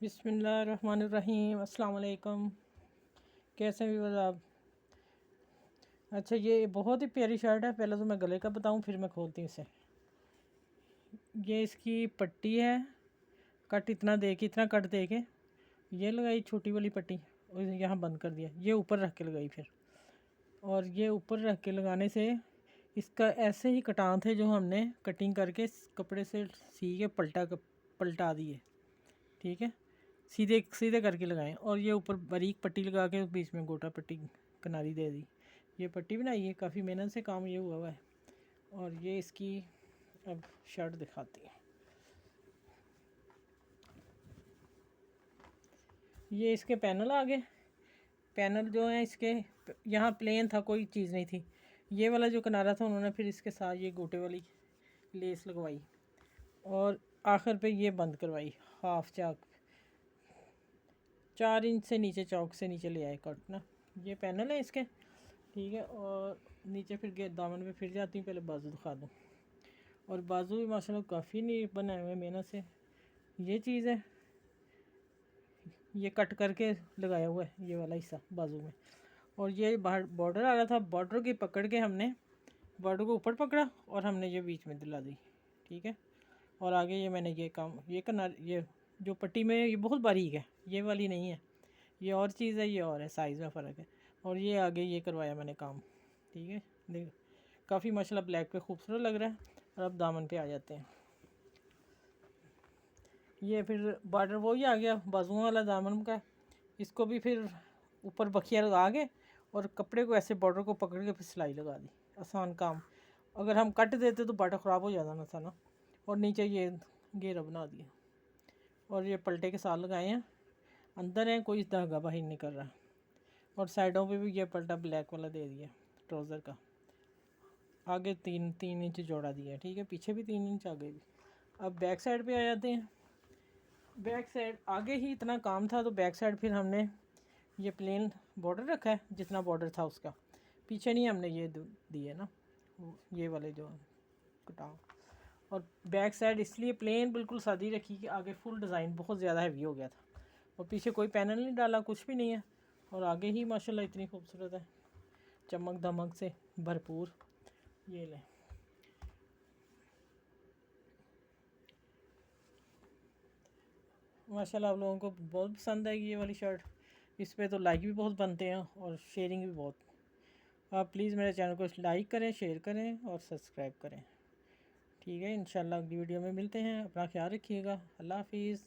बिस्मिल्लाहिर्रहमानिर्रहीम। अस्सलाम वालेकुम। कैसे हैं व्यूअर्स आप? अच्छा, ये बहुत ही प्यारी शर्ट है। पहले तो मैं गले का बताऊं, फिर मैं खोलती हूँ इसे। ये इसकी पट्टी है, कट इतना दे के, इतना कट दे के ये लगाई छोटी वाली पट्टी और यहाँ बंद कर दिया। ये ऊपर रख के लगाई फिर, और ये ऊपर रख के लगाने से इसका ऐसे ही कटान थे जो हमने कटिंग करके कपड़े से सी के पलटा दिए। ठीक है, सीधे सीधे करके लगाएं। और ये ऊपर बारीक पट्टी लगा के बीच में गोटा पट्टी किनारी दे दी। ये पट्टी बनाई है, काफ़ी मेहनत से काम ये हुआ है। और ये इसकी अब शर्ट दिखाती है। ये इसके पैनल आ गए। पैनल जो है इसके, यहाँ प्लेन था, कोई चीज़ नहीं थी। ये वाला जो किनारा था उन्होंने फिर इसके साथ ये गोटे वाली लेस लगवाई और आखिर पे ये बंद करवाई हाफ चाक 4 इंच से नीचे, चौक से नीचे ले आए कट ना। ये पैनल है इसके। ठीक है, और नीचे फिर दामन पे फिर जाती हूँ। पहले बाजू दिखा दूँ। और बाजू भी माशाल्लाह काफ़ी नहीं बनाए हुए मेहनत से। ये चीज़ है, ये कट करके लगाया हुआ है ये वाला हिस्सा बाजू में। और ये बाहर बॉर्डर आ रहा था, बॉर्डर की पकड़ के हमने बॉर्डर को ऊपर पकड़ा और हमने ये बीच में दिला दी। ठीक है, और आगे ये मैंने ये काम ये करना। ये जो पट्टी में ये बहुत बारीक है, ये वाली नहीं है, ये और चीज़ है, ये और है, साइज़ में फ़र्क है। और ये आगे ये करवाया मैंने काम। ठीक है, देख काफ़ी माशाल्लाह ब्लैक पे खूबसूरत लग रहा है। और अब दामन पे आ जाते हैं। ये फिर बॉर्डर वही आ गया बाजुओं वाला दामन का। इसको भी फिर ऊपर बखिया लगा के और कपड़े को ऐसे बॉर्डर को पकड़ के फिर सिलाई लगा दी। आसान काम। अगर हम कट देते तो बॉर्डर ख़राब हो जाता ना था ना। और नीचे ये घेरा बना दिया और ये पलटे के साथ लगाए हैं। अंदर है, कोई धागा बाहर नहीं कर रहा। और साइडों पे भी ये पलटा ब्लैक वाला दे दिया ट्राउज़र का। आगे 3 इंच जोड़ा दिया। ठीक है, पीछे भी 3 इंच, आगे भी। अब बैक साइड पे आ जाते हैं। बैक साइड आगे ही इतना काम था तो बैक साइड फिर हमने ये प्लेन बॉर्डर रखा है जितना बॉर्डर था उसका। पीछे नहीं हमने ये दिए ना, ये वाले जो कटाव। और बैक साइड इसलिए प्लेन बिल्कुल सादी रखी कि आगे फुल डिज़ाइन बहुत ज़्यादा हैवी हो गया था। और पीछे कोई पैनल नहीं डाला, कुछ भी नहीं है। और आगे ही माशाल्लाह इतनी खूबसूरत है, चमक धमक से भरपूर। ये लें, माशाल्लाह आप लोगों को बहुत पसंद आएगी ये वाली शर्ट। इस पे तो लाइक भी बहुत बनते हैं और शेयरिंग भी बहुत। आप प्लीज़ मेरे चैनल को लाइक करें, शेयर करें और सब्सक्राइब करें। ठीक है, इंशाल्लाह अगली वीडियो में मिलते हैं। अपना ख्याल रखिएगा। अल्लाह हाफिज़।